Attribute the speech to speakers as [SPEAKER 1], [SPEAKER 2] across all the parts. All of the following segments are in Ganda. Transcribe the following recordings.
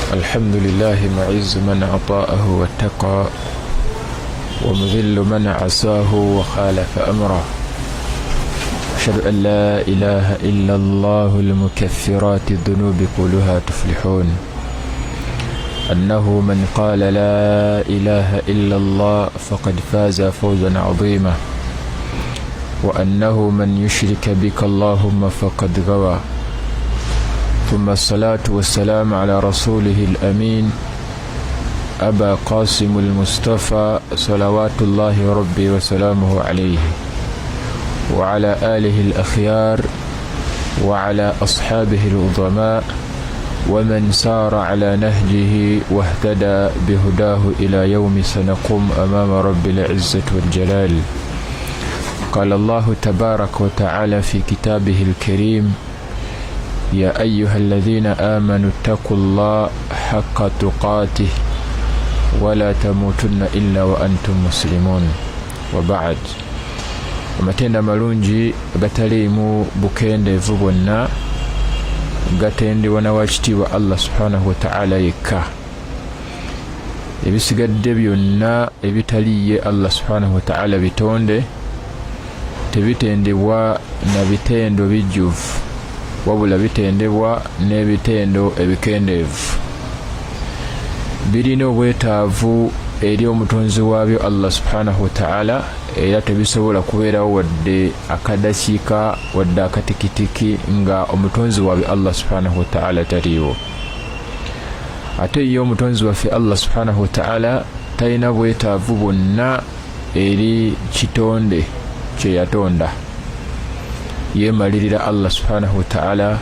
[SPEAKER 1] الحمد لله معز من عطاءه واتقى ومذل من عساه وخالف أمره. أشهد أن لا إله إلا الله المكفرات الذنوب كلها تفلحون. أنه من قال لا إله إلا الله فقد فاز فوزا عظيما، وأنه من يشرك بك اللهم فقد غوى. ثم الصلاة والسلام على رسوله الأمين أبا قاسم المصطفى صلوات الله ربي وسلامه عليه، وعلى آله الأخيار، وعلى أصحابه العظماء، ومن سار على نهجه واهتدى بهداه إلى يوم سنقوم أمام رب العزة والجلال. قال الله تبارك وتعالى في كتابه الكريم: يا أيها الذين آمنوا اتقوا الله حق تقاته ولا تموتن إلا وأنتم مسلمون. وبعد، amatenda malungi agataliimu bukendeevu bwonna gatendebwa na wakitiibwa Allah subhanahu wa ta'ala yekka. Ebisigadde byonna ebitaliiye Allah subhanahu wa ta'ala bitonde, tebitendebwa na bitendo bijjuvu, wabula bitendebwa n'ebitendo ebikendeevu. Birina obwetaavu eri omutonzi waabyo Allah subhanahu wa ta'ala, era tebisobola kubeerawo wadde akadakiika wadde akatikitiki nga omutonzi waabyo Allah subhanahu wa ta'ala taliiwo. Ate ye omutonzi waffe Allah subhanahu wa ta'ala talina bwetaavu bwonna eri kitonde kye yatonda. Yeemalirira Allah subhanahu wa ta'ala,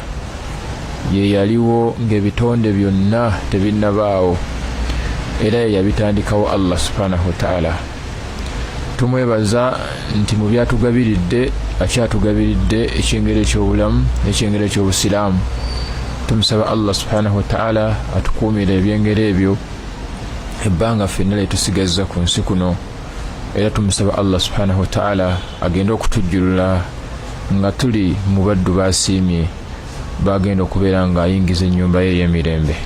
[SPEAKER 1] ye yaliwo ng'ebitonde byonna tebinnabaawo, era ye yabitandikawo Allah subhanahu wa ta'ala. Tumwebaza nti mu byatugabiridde akyatugabiridde ekyengero eky'obulamu n'ekyengero eky'obusiraamu. Tumusaba Allah subhanahu wa ta'ala atukuumire ebyengero ebyo ebbanga ffenna lyetusigazza ku nsi kuno, era tumusaba Allah subhanahu wa ta'ala agende okutujjulula nga tuli mu baddu basiimye, bagenda okubeera nga ayingiza ennyumba ye ey'emirembe.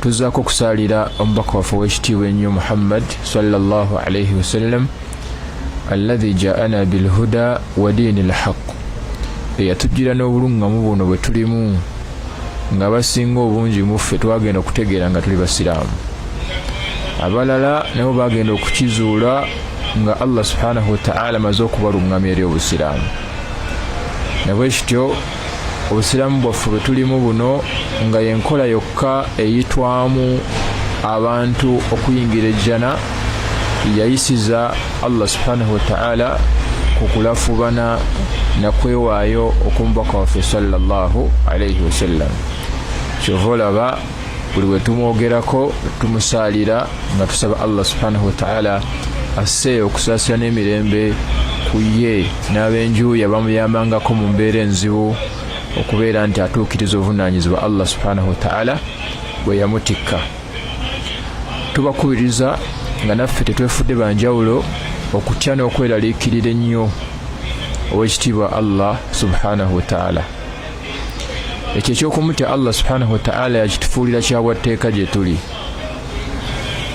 [SPEAKER 1] Tuzaako okusaalira omubaka waffe ow'ekitiibwa ennyo Muhammad sallallahu alayhi wasallam, alladhi ja'ana bilhuda wa diini lhaq, eyatujjira n'obulungamu buno bwe tulimu, nga basinga obungi mu ffe twagenda okutegeera nga tuli basiraamu. Abalala nabo bagenda okukizuula nga Allah subhanahu wa ta'ala amaze okubalungamya eri obusiraamu. Nabwe kityo obusiraamu bwaffe bwe tulimu buno nga yenkola yokka eyitwamu abantu okuyingira ejjana, yayisiza Allah subhanahu wa ta'ala ku kulafubana na kwewaayo okumubaka waffe sallallahu alayhi wasallam. Kyova olaba buli bwe tumwogerako tumusaalira nga tusaba Allah subhanahu wa ta'ala asse okusaasira n'emirembe ku ye n'ab'enjuuyi abamuyambangako mu mbeera enzibu, okubeera nti atuukiriza obuvunaanyizibwa Allah subhanahu wa ta'ala bwe yamutikka. Tubakubiriza nga naffe tetwefudde banjawulo okutya n'okweraliikirira ennyo ow'ekitiibwa Allah subhanahu wa ta'ala. Ekyo ekyokumutya Allah subhanahu wa ta'ala yakitufuulira kyabwatteeka gye tuli,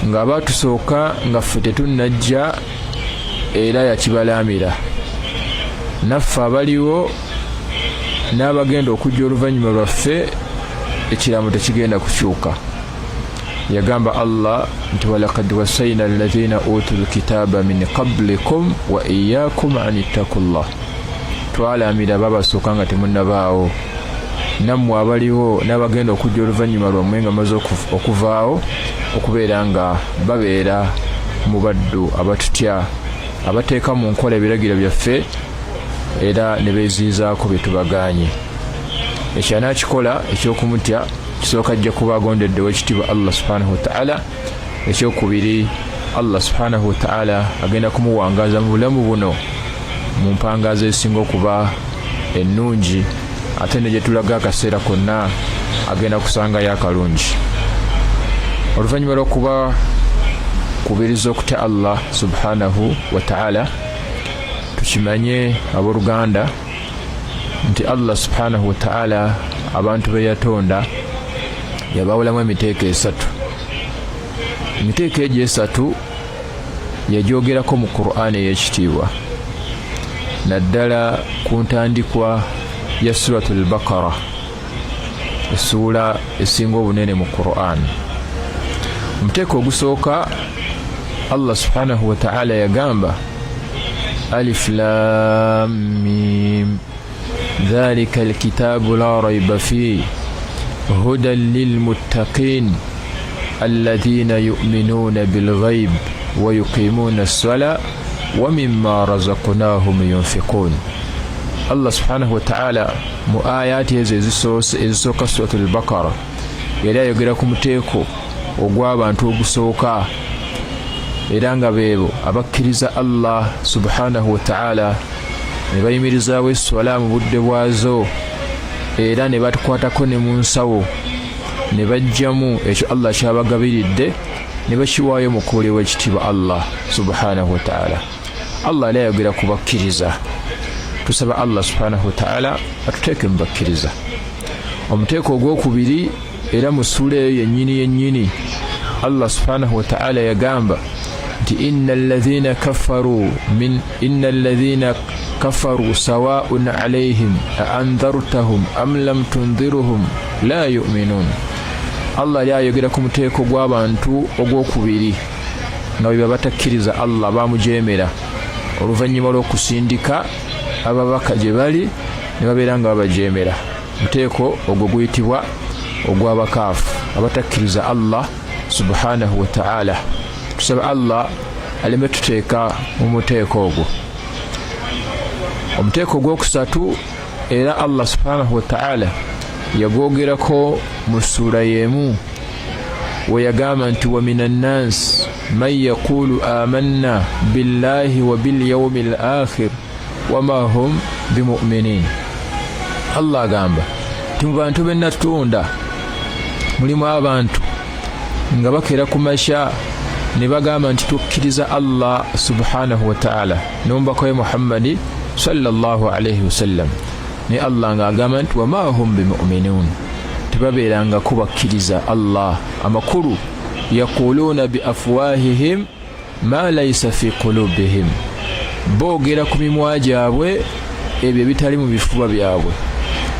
[SPEAKER 1] nga abatusooka nga ffe tetunnajja era yakibalaamira. Naffe abaliwo n'abagenda okujja oluvannyuma lwaffe, ekiraamo tekigenda kukyuka. Yagamba Allah nti walaqad wasayna alladhina utul kitaba min qablikum wa iyyakum an ittaqullah, twalaamira babasooka nga temunnabaawo, nammwe abaliwo n'abagenda okujja oluvannyuma lwammwe nga maze okuvaawo, okubeera nga babeera mu baddu abatutya, abateeka mu nkola ebiragiro byaffe era ne beeziizaako bye tubagaanye. Ekyo anaakikola ekyokumutya kisooka ajja kuba agondedde w'ekitiibwa Allah subhanahu wa ta'ala. Ekyokubiri, Allah subhanahu wa ta'ala agenda kumuwangaaza mu bulamu buno mu mpangaazo ezisinga okuba ennungi, ate ne gye tulaga akaseera konna agenda kusangayo akalungi. Oluvannyuma lw'okuba kubiriza okutya Allah subhanahu wa ta'ala, tukimanye abooluganda nti Allah subhanahu wa ta'ala abantu be yatonda yabawulamu emiteeko esatu. Emiteeko egyo esatu yagyogerako mu Qur'ani ey'ekitiibwa, naddala ku ntandikwa ya Suratul Baqara, essuula esinga obunene mu Qur'an. Omuteeko ogusooka Allah subhanahu wa ta'ala yagamba Alif Lam Mim dhalika alkitabu la rayba fihi hudan lilmuttaqin alladhina yu'minuna bilghayb wa yuqimuna as-salata wa mimma razaqnahum yunfiqun. Allah subhanahu wa ta'ala mu ayati ezisooka Suratul Baqara yali ayogera ku muteeko ogw'abantu ogusooka, era nga beebo abakkiriza Allah subhanahu wa ta'ala ne bayimirizaawo esswala mu budde bwazo, era ne batukwatako ne mu nsawo ne bajjamu ekyo Allah kyabagabiridde ne bakiwaayo mu kuulibwa ekitiibwa Allah subhanahu wa ta'ala. Allah yali ayogera ku bakkiriza. Tusaba Allah subhanahu wa ta'ala atuteeke mu bakkiriza. Omuteeko ogwokubiri era mu ssuula eyo yennyini Allah subhanahu wa ta'ala yagamba nti innal ladhina kafaru sawa'un alayhim a'andhartahum am lam tunziruhum la yu'minun. Allah yali ayogera ku muteeko gw'abantu ogwokubiri nga bwe batakkiriza Allah, bamujeemera oluvannyuma lw'okusindika ababaka gye bali ne babeera nga babajeemera. Muteeko ogwo guyitibwa ogw'abakaafu abatakkiriza Allah subhanahu wa ta'ala. Tusaba Allah aleme tuteeka mu muteeko ogwo. Omuteeko ogwokusatu era Allah subhanahu wa ta'ala yagwogerako mu ssuula y'emu we yagamba nti wa minan nas man yaqulu amanna billahi wa bil yawmil akhir wama hum bimu'minin. Allah agamba nti mu bantu be natunda mulimu abantu nga bakeera ku makya ne bagamba nti tukkiriza Allah subhanahu wa ta'ala n'omubaka we Muhammadi sallallahu alayhi wasallam, ne Allah ng'agamba nti wama hum bimu'minun, tebabeeranga kubakkiriza Allah. Amakulu yaquluuna bi afwahihim ma laysa fi qulubihim, boogera ku mimwa gyabwe ebyo ebitali mu bifuba byabwe.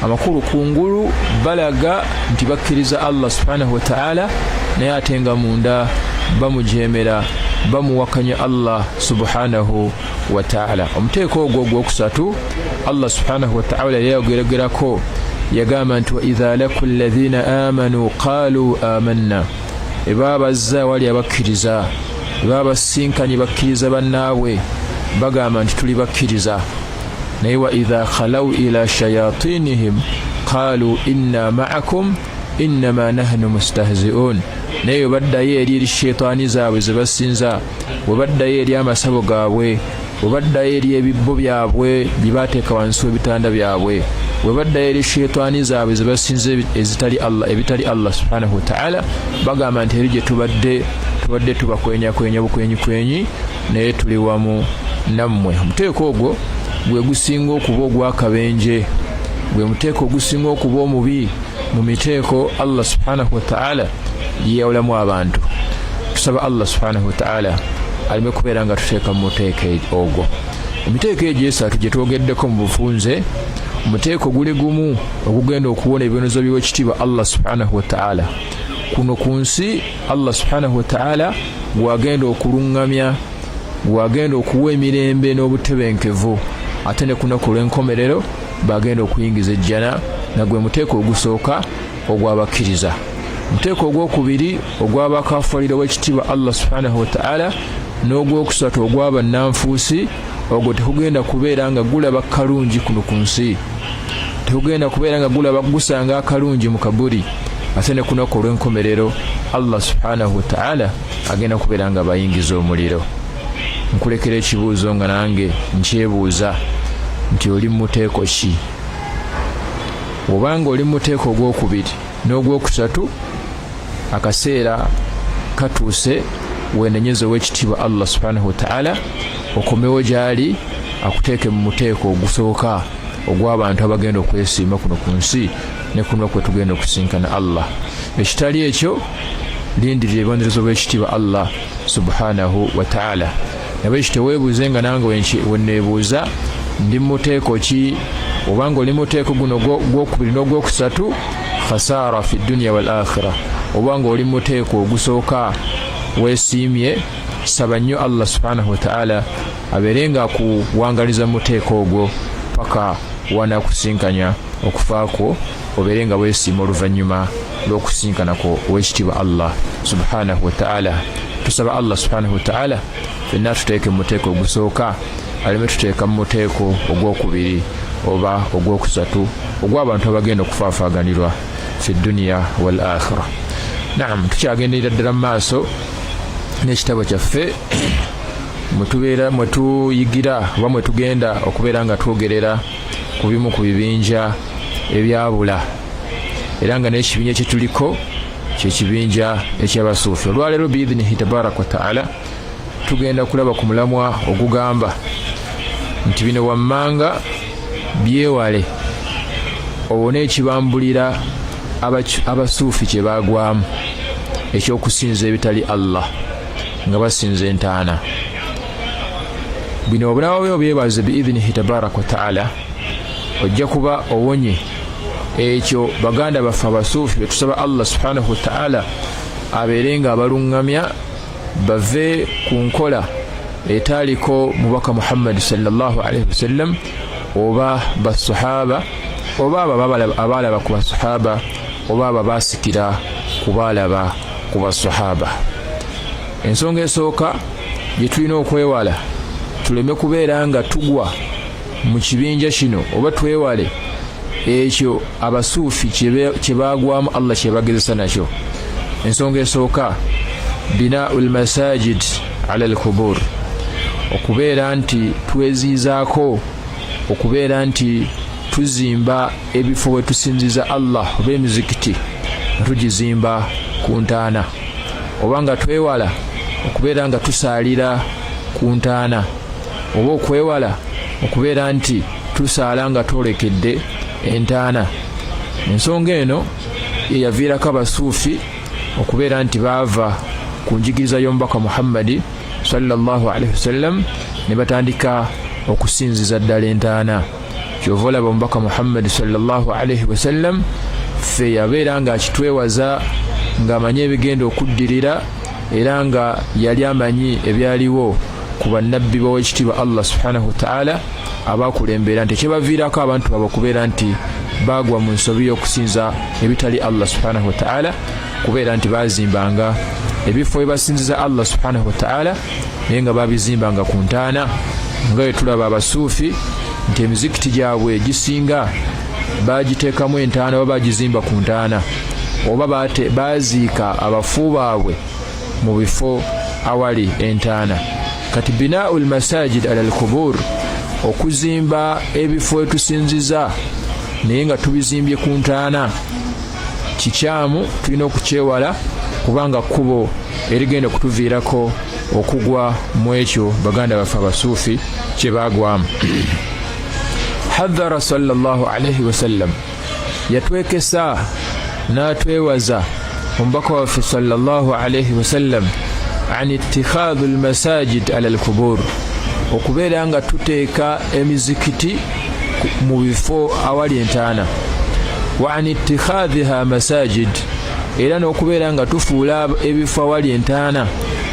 [SPEAKER 1] Amakulu kungulu balaga nti bakkiriza Allah subhanahu wa ta'ala, naye ate nga munda bamujeemera, bamuwakanya Allah subhanahu wa ta'ala. Omuteeko ogwo ogwokusatu Allah subhanahu wa ta'ala yayogerako yagamba nti wa idha laku alladhina amanu qalu amanna, eba bazza wali abakkiriza, eba basinkanye bakkiriza bannaabwe bagamba nti tuli bakkiriza, naye wa idha khalaw ila shayatinihim qalu inna ma'akum innama nahnu mustahzi'un, naye baddayo eri shaytaani zaabwe ze basinza, bwe baddayo eri amasabo gaabwe, bwe baddayo eri ebibbo byabwe bye baateeka wansi w'ebitanda byabwe, bwe baddayo eri shaytaani zaabwe ze basinza ebitali Allah subhanahu wa ta'ala, bagamba nti eri gye tubadde tubakwenyakwenya bukwenyikwenyi, naye tuli wamu nammwe. Omuteeko ogwo gwe gusinga okuba ogw'akabenje, gwe muteeko ogusinga okuba omubi mu miteeko Allah subhanahu wa ta'ala gye yawulamu abantu. Tusaba Allah subhanahu wa ta'ala aleme kubeera nga tuteeka mu muteeko ogwo. Emiteeko egyo esatu gye twogeddeko mu bufunze, omuteeko guli gumu ogugenda okuwona ebibonezo by'ekitiibwa Allah subhanahu wa ta'ala kuno ku nsi. Allah subhanahu wa ta'ala gwagenda okuluŋŋamya, gwagenda okuwa emirembe n'obutebenkevu, ate ne kunaku lw'enkomerero bagenda okuyingiza ejjana, nagwe muteeko ogusooka ogw'abakkiriza. Muteeko ogwokubiri ogw'abakafalira w'ekitiibwa Allah subhanahu wa ta'ala, n'ogwokusatu ogw'abannanfuusi, ogwo tekugenda kubeera nga gulaba kalungi kuno ku nsi, tekugenda kubeera nga gulaba gusanga akalungi mu kaburi, ate ne kunaku olw'enkomerero Allah subhanahu wa ta'ala agenda kubeera nga bayingiza omuliro. Nkulekera ekibuuzo nga nange nkyebuuza nti oli muteeko ki? Obanga oli muteeko ogwokubiri n'ogwokusatu, akaseera katuuse weenenyeze w'ekitiibwa Allah subhanahu wa ta'ala okomewo gy'ali akuteeke mu muteeko ogusooka ogw'abantu abagenda okwesiima kuno ku nsi, ne kuno kwe tugenda okusinkana Allah. Ekitali ekyo lindirira ebibonerezo bw'ekitiibwa Allah subhanahu wa ta'ala. Nabe kiteweebuuze nga nange wenneebuuza ndi muteeko ki, obanga oli muteeko guno gwokubiri n'ogwokusatu, khasaara fi dunya wal akhirah. Obanga oli muteeko ogusooka weesiimye, saba nnyo Allah subhanahu wa ta'ala abeere nga akuwangaliza muteeko ogwo paka wanaakusinkanya okufaako, obeere nga weesiima oluvannyuma lw'okusinkanako ow'ekitiibwa Allah subhanahu wa ta'ala. Tusaba Allah subhanahu wa ta'ala fenna tuteeke mu muteeko ogusooka, aleme tuteeka mu muteeko ogwokubiri oba ogwokusatu ogw'abantu abagenda okufaafaaganirwa fi dunya wal akhirah. Naam, tukyagenderera ddala mu maaso n'ekitabo kyaffe mwe tuyigira oba mwe tugenda okubeera nga twogerera ku bimu ku bibinja ebyabula, era nga n'ekibinja kye tuliko kyekibinja eky'abasuufi. Olwaleero biidhinihi tabaraka wa ta'ala tugenda kulaba ku mulamwa ogugamba nti bino wammanga byewale owone ekibambulira abasuufi kye baagwamu ekyokusinza ebitali Allah nga basinza entaana. Bino obunawo byebaze biidhinihi tabaraka wa ta'ala ojja kuba owonye ekyo baganda baffe abasuufi betusaba Allah subhanahu wa ta'ala abeere nga abalungamya bave ku nkola etaaliko mubaka Muhammad sallallahu alaihi wasallam oba basahaba oba abalaba ku basahaba oba ababasikira kubalaba ku basahaba. Ensonga esooka gye tulina okwewala tuleme kubeera nga tugwa mu kibinja kino oba twewale ekyo abasuufi kye baagwamu Allah kye bagezesa nakyo. Ensonga esooka binaul masajid ala al-qubur, okubeera nti tweziizaako, okubeera nti tuzimba ebifo we tusinziza Allah oba emizikiti tugizimba ku ntaana, oba nga twewala okubeera nga tusaalira ku ntaana, oba okwewala okubeera nti tusaala nga twolekedde entaana. Ensonga eno yeyaviirako abasuufi okubeera nti baava ku njigiriza y'omubaka Muhammadi sallallahu alaihi wasallam ne batandika okusinziza ddala entaana. Kyova olaba omubaka Muhammadi sallallahu alaihi wasallam ffe yabeera nga akitwewaza ng'amanyi ebigenda okuddirira era nga yali amanyi ebyaliwo ku bannabbi b'owekitiibwa Allah subhanahu wa ta'ala abakulembera nti kyebaviirako abantu abo okubeera nti bagwa mu nsobi y'okusinza ebitali Allah subhanahu wa ta'ala, kubeera nti bazimbanga ebifo ebasinziza Allah subhanahu wa ta'ala naye nga babizimbanga ku ntaana, nga bwe tulaba abasuufi nti emizikiti gyabwe gisinga bagiteekamu entaana oba bagizimba ku ntaana, oba baziika abafu baabwe mu bifo awali entaana. Kati binaul masajid ala al-qubur, okuzimba ebifo etusinziza naye nga tubizimbye ku ntaana kikyamu, tulina okukyewala kubanga kkubo erigenda okutuviirako okugwa mu ekyo baganda baffe abasuufi kye baagwamu. Hadhara sallallahu alaihi wasallam, yatwekesa n'atwewaza omubaka waffe sallallahu alaihi wasallam an ittikhadhu almasajid ala alqubur, okubeera nga tuteeka emizikiti mu bifo awali entaana, wa an ittikhadhiha masajid, era n'okubeera nga tufuula ebifo awali entaana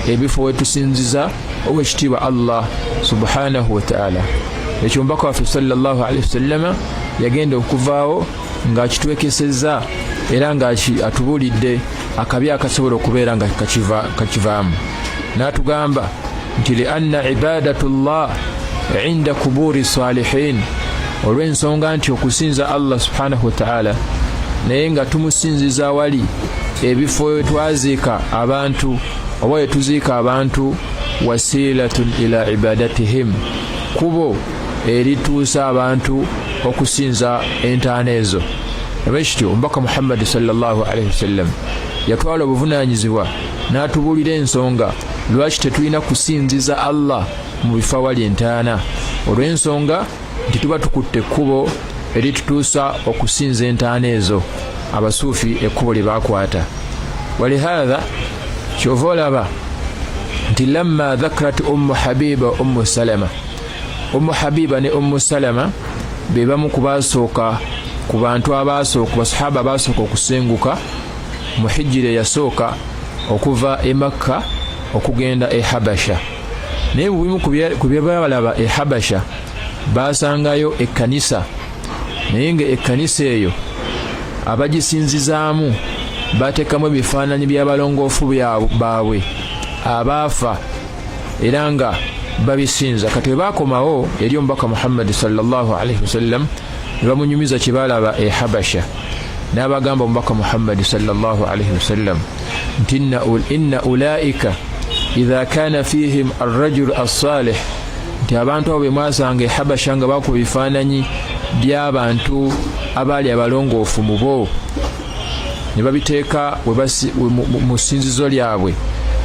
[SPEAKER 1] ebifo we tusinziza owekitiibwa Allah subhanahu wa ta'ala. Ekyo omubaka waffe sallallahu alaihi wasallam yagenda okuvaawo ng'akitwekesezza era nga atubuulidde akabi akasobola okubeera nga kakivaamu. N'atugamba nti li anna ibadatullah inda kuburi salihin, olw'ensonga nti okusinza Allah subhanahu wa ta'ala naye nga tumusinziza wali ebifo we twaziika abantu oba we tuziika abantu, wasilatun ila ibadatihim, kubo erituusa abantu okusinza entaana ezo. Abekityo omubaka Muhammad sallallahu alaihi wasallam yatwala obuvunaanyizibwa n'atubuulira ensonga lwaki tetulina kusinziza Allah mu bifo awali entaana, olw'ensonga nti tuba tukutte ekkubo eritutuusa okusinza entaana ezo abasuufi ekkubo lye baakwata. Walihadha kyova olaba nti lamma dhakarat ummu habiba ummu salama, ummu habiba ne ummu salama be bamu ku basooka ku bantu abasooka ku basahaba abasooka okusenguka mu hijjira yasooka okuva e Makka okugenda e Habasha. Naye bubimu ku bye balaba e Habasha basangayo ekkanisa, naye nga ekkanisa eyo abagisinzizaamu bateekamu ebifaananyi by'abalongoofu baabwe abaafa era nga babisinza. Kati bwe baakomawo eri omubaka Muhammad sallallahu alaihi wasallam ne bamunyumiza kye baalaba e Habasha, n'abagamba omubaka Muhammad sallallahu alaihi wasallam nti inna ulaika idha kana fihim arrajul as-salih, nti abantu abo bwe mwasanga e Habasha nga bakuba ebifaananyi by'abantu abaali abalongoofu mu bo ne babiteeka mu ssinzizo lyabwe,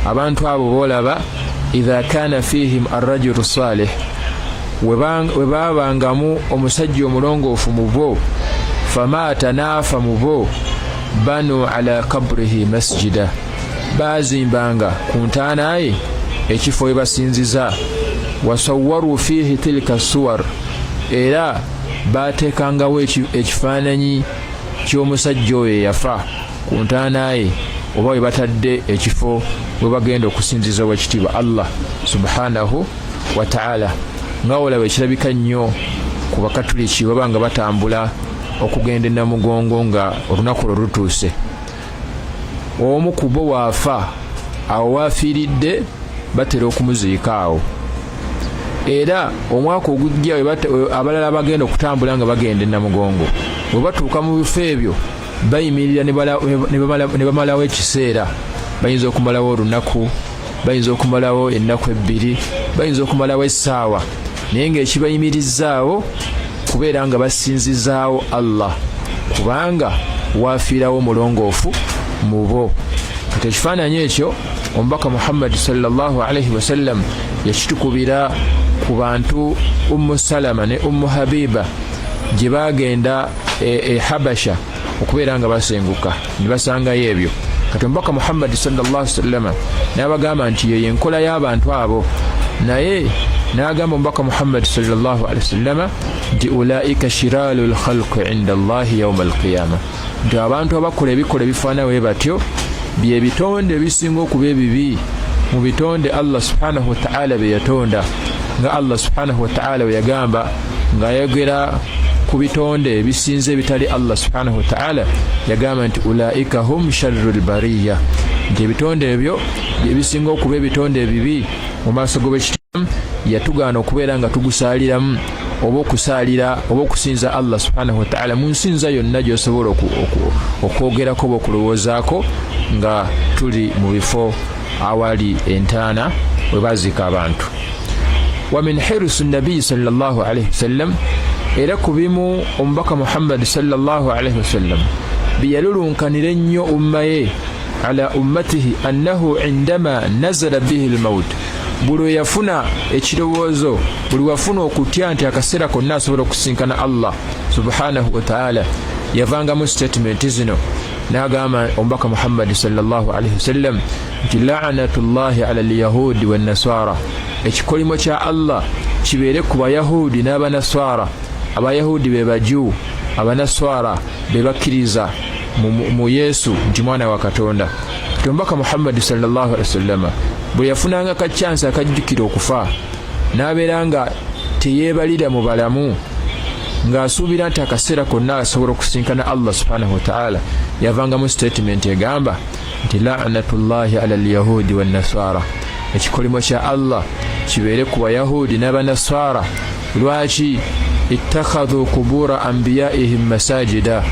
[SPEAKER 1] abantu abo boolaba idha kana fihim arrajulu salih, we baabangamu omusajja omulongoofu mu bo, famaata naafa mu bo, banu ala kabrihi masjida, baazimbanga ku ntaana ye ekifo we basinziza, wasawwaru fihi tilka suwar, era baateekangawo ekifaananyi ky'omusajja oyo eyafa ku ntaana ye, oba we batadde ekifo we bagenda okusinziza wekitiibwa Allah subhanahu wa ta'ala. Nga olaba ekirabika nnyo ku bakatuliki baba nga batambula okugenda e Namugongo nga olunaku lwe lutuuse, omu ku bo waafa, awo waafiiridde batera okumuziika awo, era omwaka ogujja abalala bagenda okutambula nga bagenda e Namugongo, bwe batuuka mu bifo ebyo bayimirira ne bamalawo ekiseera. Bayinza okumalawo olunaku, bayinza okumalawo ennaku ebbiri, bayinza okumalawo essaawa, naye ng'ekibayimirizzaawo kubeera nga basinzizaawo Allah, kubanga waafiirawo omulongoofu mu bo. Kati ekifaananyi ekyo omubaka Muhammad sallallahu alaihi wasallam yakitukubira ku bantu Ummu Salama ne Ummu Habiba gye baagenda e Habasha okubeera nga basenguka ne basangayo ebyo. Kati omubaka Muhammad sallallahu alaihi wasallam n'abagamba nti yeyo enkola y'abantu abo, naye n'agamba omubaka Muhammad sallallahu alaihi wasallam nti ulaika shiralul khalqi inda Allahi yawma al-qiyama, nti abantu abakola ebikola ebifaana bwe batyo bye bitonde ebisinga okuba ebibi mu bitonde Allah subhanahu wa ta'ala bye yatonda. Nga Allah subhanahu wa ta'ala bwe yagamba ng'ayogera ku bitonde ebisinze ebitali Allah subhanahu wa ta'ala, yagamba nti ulaika hum sharrul bariya, nti ebitonde ebyo ebisinga okuba ebitonde ebibi mu maaso g'ekitiibwa yatugaana okubeera nga tugusaaliramu oba okusaalira oba okusinza Allah subhanahu wa ta'ala mu nsinza yonna gy'osobola okwogerako oba okulowoozaako nga tuli mu bifo awali entaana we baziika abantu. Wa min hirsi nabi sallallahu alaihi wasallam, era ku bimu omubaka Muhammad sallallahu alaihi wasallam biyalulunkanira ennyo umma ye ala ummatihi annahu indama nazala bihi al-maut, buli we yafuna ekirowoozo, buli wafuna okutya nti akaseera konna asobola okusinkana Allah subhanahu wa ta'ala, yavangamu statement zino n'agamba omubaka Muhammad sallallahu alaihi wasallam nti la'natullahi ala al-yahudi wan-nasara, ekikolimo kya Allah kibeere ku bayahudi n'abanaswara. Abayahudi be Bajuu, abanaswara be bakkiriza mu Yesu nti mwana wa Katonda. Kati omubaka Muhammad sallallahu alaihi wasallam bwe yafunanga kaccansi akajjukira okufa n'abeera nga teyeebalira mu balamu, ng'asuubira nti akaseera konna asobola okusinkana Allah subhanahu wa ta'ala, yavangamu statement egamba nti la'natullahi ala al-yahudi wan-nasara, ekikolimo kya Allah kibeere ku bayahudi n'abanaswara. Lwaki? ittakhadhu kubura anbiyaihim masajida,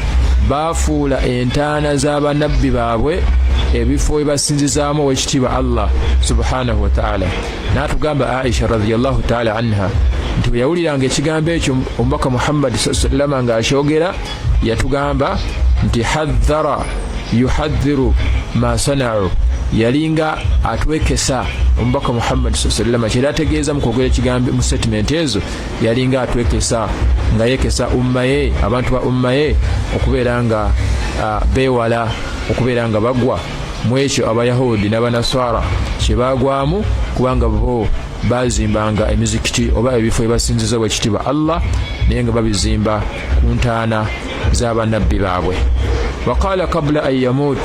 [SPEAKER 1] baafuula entaana z'abanabbi baabwe ebifo we basinzizaamu owekitiibwa Allah subhanahu wa ta'ala. N'atugamba Aisha radhiyallahu ta'ala anha nti bwe yawuliranga ekigambo ekyo omubaka Muhammad sallallahu alaihi wasallam ng'akyogera, yatugamba nti haddhara yuhadhiru ma sana'u, yalinga atwekesa omubaka Muhammad sallallahu alaihi wasallam kirategeeza mu kwogera ekigambo mu statement ezo yalinga atwekesa nga yekesa umma ye abantu ba umma ye okubeera nga bewala okubeera nga bagwa mu ekyo abayahudi n'abanaswara kye bagwamu kubanga bo bazimbanga emizikiti oba ebifo ebasinziza bwekitiibwa Allah naye nga babizimba ku ntaana z'abannabbi baabwe. Waqala qabla an yamut,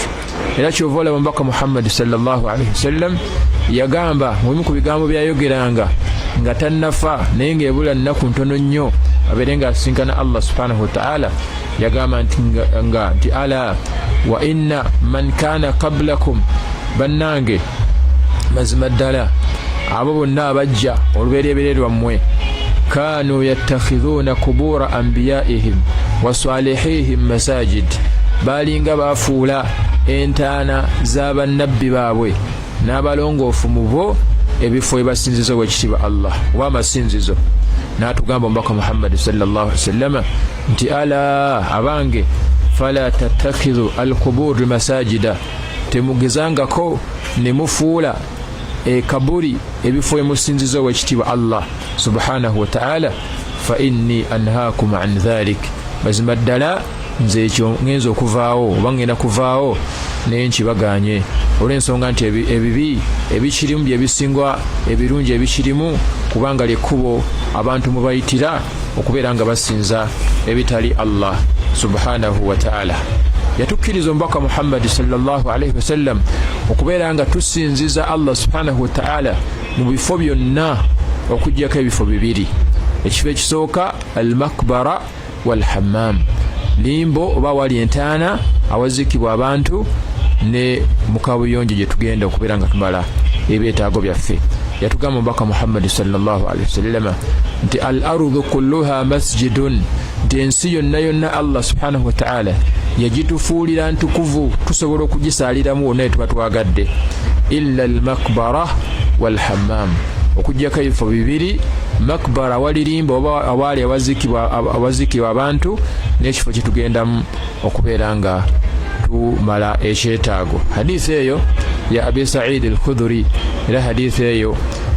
[SPEAKER 1] era kyova olaba omubaka Muhammad sallallahu alaihi wasallam yagamba mu bimu ku bigambo byayogeranga nga tannafa naye ng'ebula nnaku ntono nnyo abeere nga asinkana Allah subhanahu wa ta'ala, yagamba nti ala wa inna man kana qablakum, bannange mazima ddala abo bonna abajja olubereberye lwammwe kanu yattakhidhuuna kubura anbiyaihim wa salihihim masajid, balinga bafuula entaana z'abannabbi baabwe n'abalongoofu mu bo ebifo ebasinzizo bwekitiibwa Allah oba amasinzizo. N'atugamba omubaka Muhammad sallallahu alaihi wasallam nti ala abange fala tattakhidhu alqubur masajida, temugezangako ne mufuula kaburi ebifo emusinzizo bwekitiibwa Allah subhanahu wa ta'ala, fa inni anhaakum an dhalik, mazima ddala nze ekyo ngenza okuvaawo oba ngenda kuvaawo naye nkibaganye olw'ensonga nti ebibi ebikirimu bye bisingwa ebirungi ebikirimu, kubanga lyekkubo abantu mwe bayitira okubeera nga basinza ebitali Allah subhanahu wa ta'ala. Yatukkiriza omubaka Muhammad sallallahu alaihi wasallam okubeera nga tusinziza Allah subhanahu wa ta'ala mu bifo byonna okuggyako ebifo bibiri. Ekifo ekisooka al-makbara wal-hammam, limbo oba wali entaana awazikibwa abantu ne mukabuyonjo gye tugenda okubeera nga tumala ebyetaago byaffe. Yatugamba omubaka Muhammad sallallahu alaihi wasallam nti al-ardu kulluha masjidun, nti ensi yonna yonna Allah subhanahu wa ta'ala yagitufuulira ntukuvu tusobola okugisaaliramu wonna tuba twagadde, illa al-makbara wal-hammam, okuggyako ebifo bibiri, makbara wali limbo oba awaali awazikibwa abantu n'ekifo kyetugendamu okubeera nga tumala ekyetaago. Hadiisi eyo ya Abi Sa'id al-Khudri, era hadiisi eyo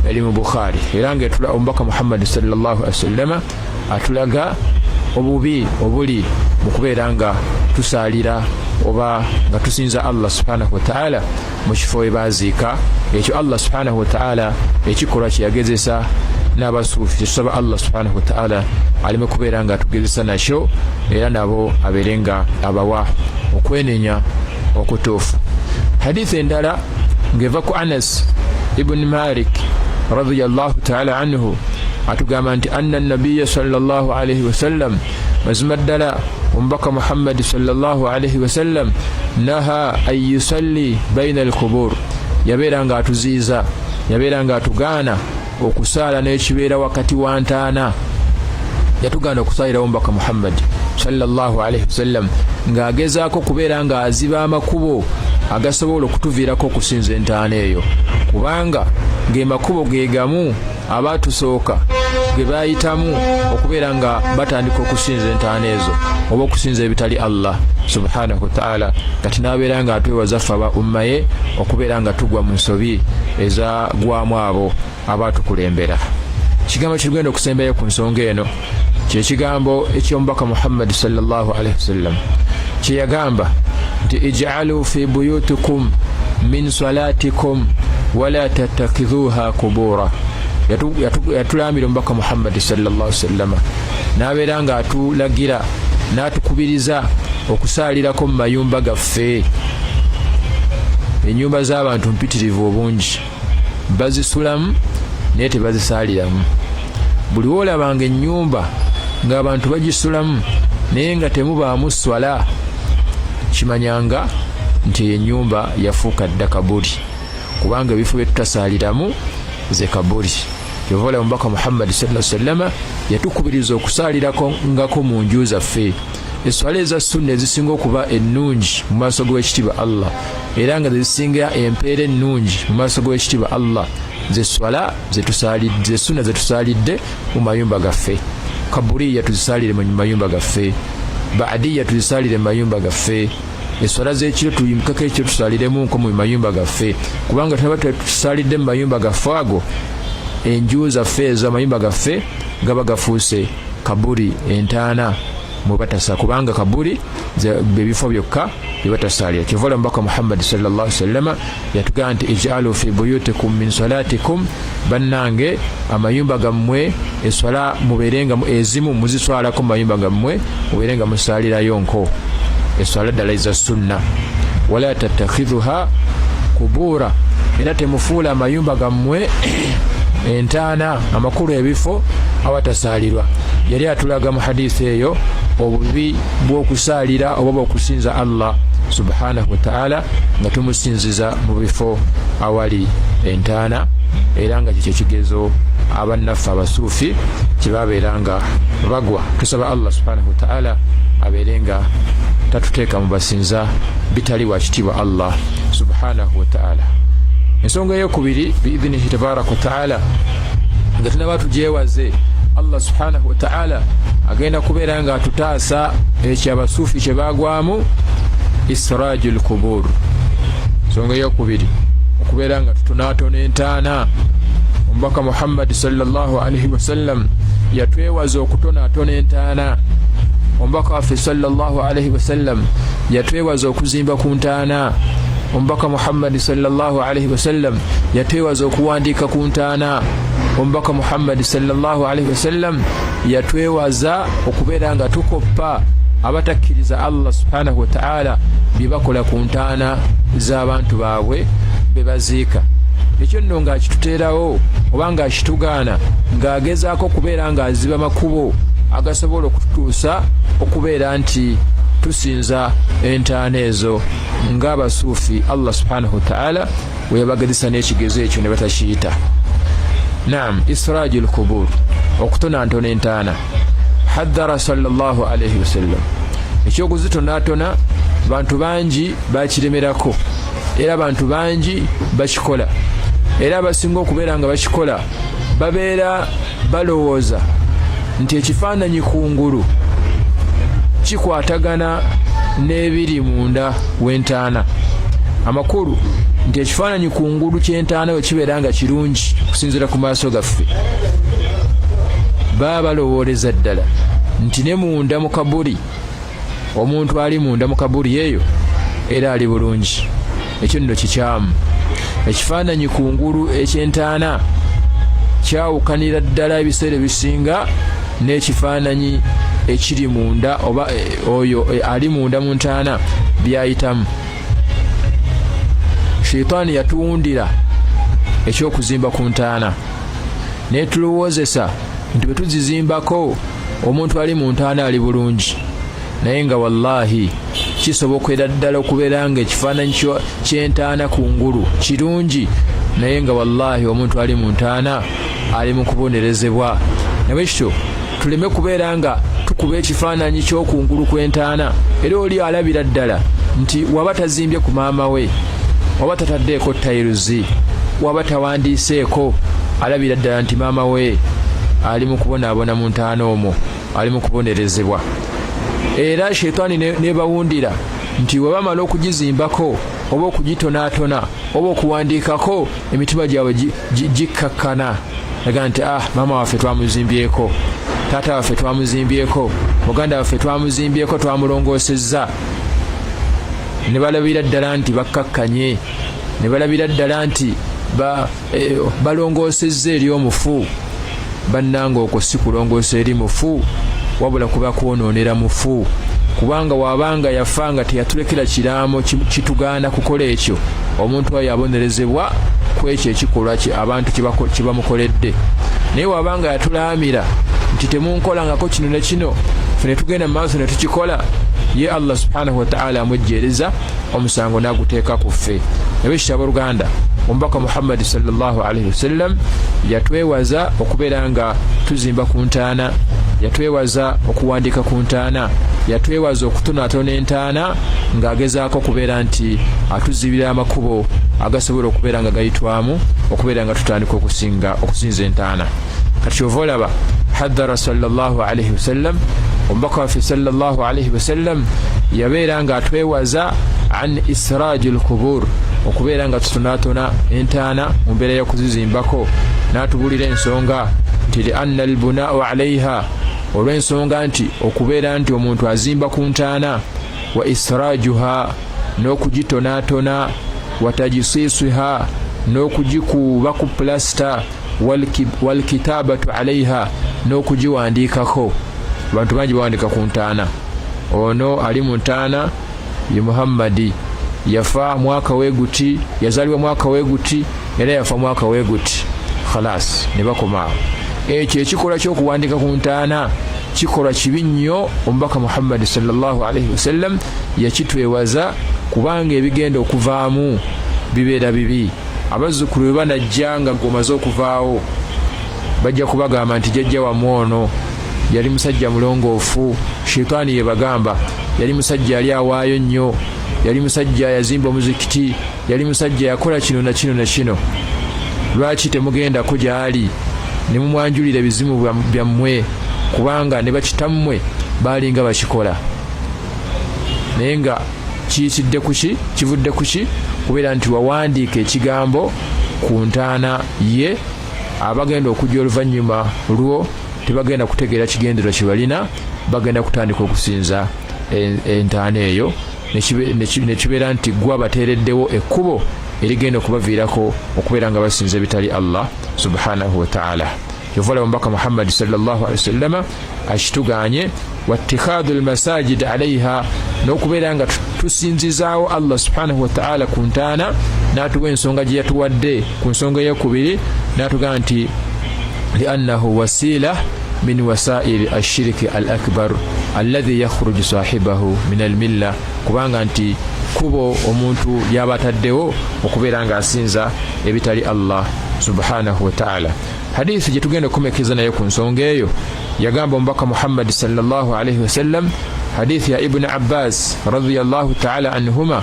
[SPEAKER 1] eri mu Bukhari, era nga omubaka Muhammad sallallahu alaihi wasallam atulaga obubi obuli mu kubeera nga tusaalira oba nga tusinza Allah subhanahu wa ta'ala mu kifo ebaziika ekyo Allah subhanahu wa ta'ala ekikolwa kyeyagezesa n'abasuufi. Tusaba Allah subhanahu wa ta'ala aleme kubeera nga atugezesa nakyo era nabo abeere nga abawa okwenenya okutuufu. Hadithi endala ng'eva ku Anas ibn Malik radiyallahu ta'ala anhu atugamba nti anna nabiyya sallallahu alaihi wasallam, mazima ddala omubaka Muhammad sallallahu alaihi wasallam naha an yusalli baina al-qubur, yabeera nga atuziiza, yabeera nga atugaana okusaala n'ekibeera wakati wa ntaana. Yatugaana okusaalira omubaka Muhammad sallallahu alaihi wasallam ng'agezaako kubeera nga aziba amakubo agasobola okutuviirako okusinza entaana eyo, kubanga ng'emakubo ge gamu abaatusooka ge baayitamu okubeera nga batandika okusinza entaana ezo oba okusinza ebitali Allah subhanahu wa ta'ala, kati n'abeera nga atwewaza ffe aba umma ye okubeera nga tugwa mu nsobi ezagwamu abo abaatukulembera. Ekigambo kirugenda okusembayo ku nsonga eno kye kigambo eky'omubaka Muhammad sallallahu alaihi wasallam kye yagamba nti ij'alu fi buyutikum min salatikum wala tattakidhuha kubura. Yatulambira omubaka Muhammad sallallahu alaihi wasallam n'abeera nga atulagira n'atukubiriza okusaalirako mu mayumba gaffe. Ennyumba z'abantu mpitirivu obungi, bazisulamu naye tebazisaaliramu. Buli woolabanga ennyumba ng'abantu bagisulamu naye nga temubaamu swala, kimanyanga nti ennyumba yafuuka dda kabuli, kubanga ebifo bye tutasaaliramu ze kabuli. Yovola omubaka Muhammad sallallahu alaihi wasallam yatukubiriza okusaalirako ngako mu nju zaffe. Eswala eza sunna ezisinga okuba ennungi mu maaso g'ekitiibwa Allah era nga zisinga empeera ennungi mu maaso g'ekitiibwa Allah ze swala ze sunna zetusaalidde mu mayumba gaffe. Kaburiya tuzisaalire mu mayumba gaffe, baadiya tuzisaalire mu mayumba gaffe, eswala z'ekiro tuyimukako ekyo tusaliremu nko mu mayumba gaffe, kubanga tunaba tusalidde mu mayumba gaffe ago enju zaffe ezo amayumba gaffe gaba gafuuse kaburi entaana mwe batasa, kubanga kaburi bebifo byokka bye batasalira. Kivola omubaka Muhammad sallallahu alaihi wasallam yatugamba nti ij'alu fi buyutikum min salatikum, bannange amayumba gammwe eswala mubeerenga ezimu muziswalako mu mayumba gammwe, mubeerenga musalirayo nko eswala ddala eza sunna. Wala tattakhidhuha kubura, era temufuula amayumba gammwe entaana amakulu ebifo awatasalirwa. Yali atulaga mu hadisi eyo obubi bw'okusaalira oba bw'okusinza Allah subhanahu wa ta'ala nga tumusinziza mu bifo awali entaana, era nga kikyo kigezo abannaffe abasuufi kye babeeranga bagwa. Tusaba Allah subhanahu wa ta'ala abeerenga tatuteeka mu basinza bitali wa kitiibwa Allah subhanahu wa ta'ala. Ensonga ey'okubiri biidhinihi tabaraka wa ta'ala nga tunaba tugyewaze Allah subhanahu wa ta'ala agenda kubeera nga atutaasa ekyo abasuufi kye bagwamu, israjul kubur. Ensonga ey'okubiri okubeera nga tutonaatona entaana. Omubaka Muhammad sallallahu alaihi wasallam yatwewaza okutonaatona entaana. Omubaka waffe sallallahu alaihi wasallam yatwewaza okuzimba ku ntaana. Omubaka Muhammad sallallahu alaihi wasallam yatwewaza okuwandiika ku ntaana. Omubaka Muhammad sallallahu alaihi wasallam yatwewaza okubeera nga tukoppa abatakkiriza Allah subhanahu wa ta'ala bye bakola ku ntaana z'abantu baabwe be baziika. Ekyo nno ng'akituteerawo oba ng'akitugaana ng'agezaako okubeera ng'aziba makubo agasobola okututuusa okubeera nti tusinza entaana ezo ng'abasuufi Allah subhanahu wa ta'ala we yabagezesa n'ekigezo ekyo ne batakiyita. Naam, israjul kubur, okutonaatona entaana. Haddara sallallahu alaihi wasallam, ekyokuzitonaatona bantu bangi bakiremerako, era bantu bangi bakikola, era abasinga okubeera nga bakikola babeera balowooza nti ekifaananyi kungulu kikwatagana n'ebiri munda w'entaana. Amakulu nti ekifaananyi kungulu ky'entaana we kibeera nga kirungi okusinziira ku maaso gaffe, baba balowooleza ddala nti ne munda mu kaburi, omuntu ali munda mu kaburi eyo era ali bulungi. Ekyo nno kikyamu. Ekifaananyi kungulu eky'entaana kyawukanira ddala ebiseera ebisinga n'ekifaananyi ekiri munda oba oyo ali munda mu ntaana byayitamu. Shaitaani yatuwundira ekyokuzimba ku ntaana netulowoozesa nti bwe tuzizimbako omuntu ali mu ntaana ali bulungi, naye nga wallahi kisobokera ddala okubeera nga ekifaananyi ky'entaana kungulu kirungi, naye nga wallahi omuntu ali mu ntaana ali mu kubonerezebwa. Naye kityo tuleme kubeera nga tukuba ekifaananyi ky'okungulu kw'entaana, era oli alabira ddala nti waba tazimbye ku maama we, waba tataddeeko tayiruzi, waba tawandiiseeko, alabira ddala nti maama we ali mu kubonaabona mu ntaana omwo, ali mu kubonerezebwa. Era shaitaani nebawundira nti we bamala okugizimbako oba okugitonaatona oba okuwandiikako, emitima gyabwe gikkakkana, aga nti maama waffe twamuzimbyeko, taata waffe twamuzimbyeko, muganda waffe twamuzimbyeko, twamulongoosezza. Ne balabira ddala nti bakkakkanye, ne balabira ddala nti balongoosezza eri omufu. Bannanga okwo si kulongoosa eri mufu, wabula kuba kwonoonera mufu, kubanga wabanga yafa nga teyatulekera kiraamo kitugaana kukola ekyo, omuntu oyo abonerezebwa ku ekyo ekikolwa abantu kye bamukoledde. Naye wabanga yatulaamira nti temunkolangako kino ne kino, ffe ne tugenda mu maaso ne tukikola, ye Allah subhanahu wa ta'ala amwejjeereza omusango n'aguteeka ku ffe. Naye kitabo Luganda, omubaka Muhammad sallallahu alaihi wasallam yatwewaza okubeera nga tuzimba ku ntaana, yatwewaza okuwandiika ku ntaana, yatwewaza okutonaatona entaana ng'agezaako okubeera nti atuzibira amakubo agasobola okubeera nga gayitwamu okubeera nga tutandika okusinza entaana. Kati kyova olaba haddara sallallahu alaihi wasallam, omubaka waffe sallallahu alaihi wasallam yabeera nga atwewaza an israjil qubur, okubeera nga tutonatona entaana mu mbeera y'okuzizimbako, n'atubulira ensonga nti li anna albunau alaiha, olw'ensonga nti okubeera nti omuntu azimba ku ntaana, wa israjuha, n'okugitonatona, wa tajisisuha, n'okugikuuba ku plasita, walkitabatu alaiha, n'okugiwandiikako. Abantu bangi bawandika ku ntaana. Ono ali mu ntaana ye Muhammadi, yafa mwaka weguti, yazaliwa mwaka weguti, era yafa mwaka weguti. Khalas, ne bakomaawo. Ekyo ekikola ky'okuwandika ku ntaana kikola kibi nnyo. Omubaka Muhammad sallallahu alaihi wasallam yakitwewaza, kubanga ebigenda okuvaamu bibeera bibi. Abazzukulu bwe banajja nga gomaze okuvaawo, bajja kubagamba nti jjajja wammwe ono yali musajja mulongoofu. Sheitaani ye bagamba yali musajja yali awaayo nnyo, yali musajja yazimba omuzikiti, yali musajja yakola kino na kino na kino. Lwaki temugendako gy'ali ne mumwanjulira ebizimu byammwe, kubanga ne bakitammwe baalinga bakikola? Naye nga kiyitidde kuki? Kivudde kuki? Kubeera nti wawandiika ekigambo ku ntaana ye. Abagenda okujja oluvannyuma lwo tebagenda kutegeera kigendero kye balina, bagenda kutandika okusinza entaana eyo, ne kibeera nti gwe abateereddewo ekkubo erigenda okubaviirako okubeera nga basinza ebitali Allah subhanahu wa ta'ala. Yovola omubaka Muhammad sallallahu alaihi wasallam akituganye, wattikhadhu almasajid alaiha, n'okubeera nga tusinzizaawo Allah subhanahu wa ta'ala ku ntaana, n'atuwa ensonga gye yatuwadde ku nsonga ey'okubiri, n'atugamba nti liannahu wasila min wasaili ashiriki al akbar alladhi yakhruju sahibahu min almilla, kubanga nti kubo omuntu yabataddewo okubeera nga asinza ebitali Allah subhanahu wa ta'ala. Hadithi gye tugenda okumekeza naye ku nsonga eyo, yagamba omubaka Muhammad sallallahu alaihi wasallam, hadithi ya Ibn Abbas radiyallahu ta'ala anhuma,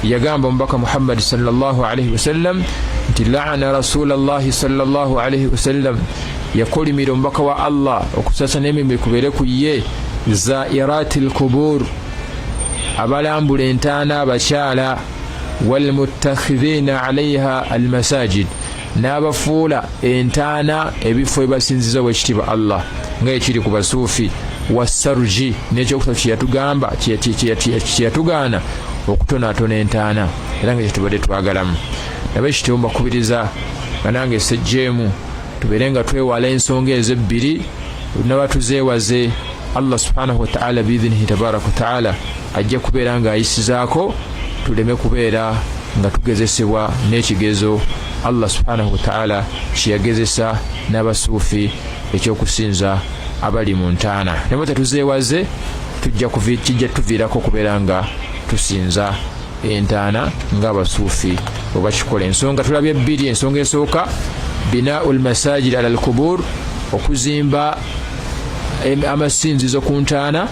[SPEAKER 1] yagamba omubaka Muhammad sallallahu alaihi wasallam nti la'ana rasulallahi sallallahu alaihi wasallam, yakolimira omubaka wa Allah okusasa n'emimbe kubeere ku ye, zairatil qubur, abalambula entaana abakyala, walmuttakhidhina alaiha almasajid, n'abafuula entaana ebifo ebasinziza wekitiibwa Allah nga ekiri ku basuufi, wasaruji, n'ekyokusatu kyeyatugamba kyeyatugaana okutonaatona entaana, era nga kyetubadde twagalamu. Nabe kityo mbakubiriza nga nange sejjeemu tubeere nga twewala ensonga ezo ebbiri, nabatuzeewaze Allah subhanahu wa ta'ala biidhinihi tabaraka wa ta'ala ajja kubeera nga ayisizaako, tuleme kubeera nga tugezesebwa n'ekigezo Allah subhanahu wa ta'ala kiyagezesa n'abasuufi ekyokusinza abali mu ntaana. Naye tetuzeewaze, kijja tuviirako kubeera nga tusinza entaana ng'abasuufi bwe bakikola. Ensonga tulabye ebbiri. Ensonga esooka binaul masajid ala al-qubur, okuzimba amasinzizo ku ntaana,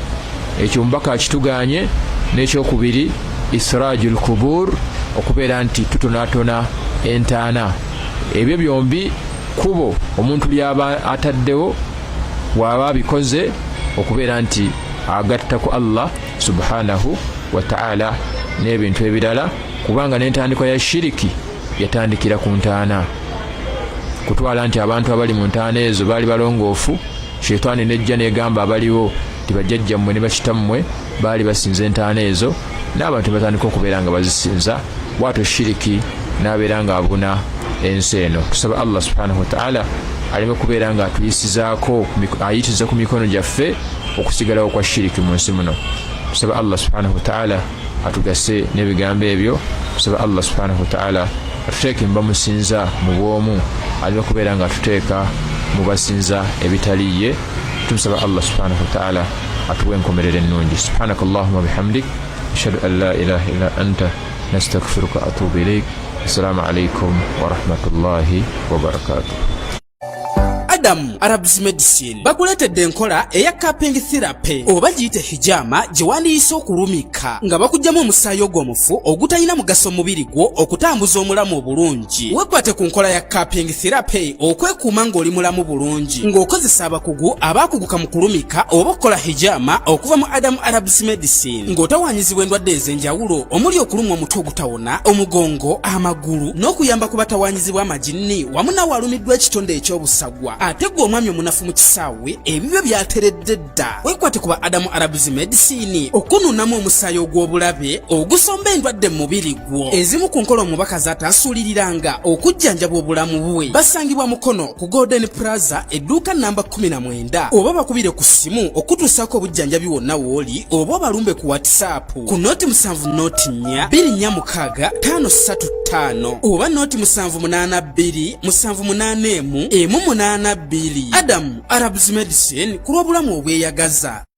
[SPEAKER 1] ekyo omubaka akituganye. N'ekyokubiri israjul qubur, okubeera nti tutonaatona entaana. Ebyo byombi kubo omuntu lyaba ataddewo waba abikoze okubeera nti agatta ku Allah subhanahu wa ta'ala n'ebintu ebirala, kubanga n'entandikwa ya shiriki yatandikira ku ntaana. Kutwala nti abantu abali mu ntaana ezo baali balongoofu, sheitaani nejja negamba abaliwo ti bajjajjammwe ne bakitammwe baali basinza entaana ezo, n'abantu batandika okubeera nga bazisinza, bw'atyo shiriki n'abeera nga abuna ensi eno. Tusaba Allah subhanahu wa ta'ala aleme kubeera nga atuyisizaako, ayitiza ku mikono gyaffe okusigalawo kwa shiriki mu nsi muno. Tusaba Allah subhanahu wa ta'ala atugase n'ebigambo ebyo. Tusaba Allah subhanahu wa ta'ala atuteeke mu bamusinza mu bwomu, aleme kubeera nga atuteeka mu basinza ebitaliye. Tumusaba Allah subhanahu wa ta'ala atuwe enkomerero ennungi. Subhanakallahumma bihamdik, ashhadu an la ilaha illa anta, nastaghfiruka wa atubu ilayk. Assalamu alaikum wa rahmatullahi wa barakatuh.
[SPEAKER 2] Adam Arabs Medicine bakuletedde enkola eya cupping therapy oba giyite hijama gye wandiiyise okulumika nga bakugyamu omusaayi ogw'omufu ogutalina mugaso mubiri gwo okutambuza omulamu obulungi. Wekwate ku nkola ya cupping therapy okwekuuma ng'oli mulamu bulungi ng'okozesa abakugu abaakuguka mu kulumika oba okukola hijama okuva mu Adam Arabs Medicine ng'otawaanyizibwa endwadde ez'enjawulo omuli okulumwa omutwe ogutawona, omugongo, amagulu n'okuyamba ku batawaanyizibwa amajinni wamu n'awalumiddwa ekitonde eky'obusagwa. Ate gwe omwami omunafu mu kisaawe ebibyo byateredde dda. Wekwate ku ba Adam Arabs Medicine okunuunamu omusaayi ogw'obulabe ogusomba endwadde mu mubiri gwo. Ezimu ku nkola omubaka z'ataasuuliriranga okujjanjaba obulamu bwe basangibwa Mukono ku Golden Plaza edduuka namba 19 oba bakubire ku ssimu okutuusaako obujjanjabi wonna w'oli oba balumbe ku WhatsApp ku noti 7 noti 4 246 535 oba noti 782 781 182. Adam Arabs Medicine ku lw'obulamu obweyagaza.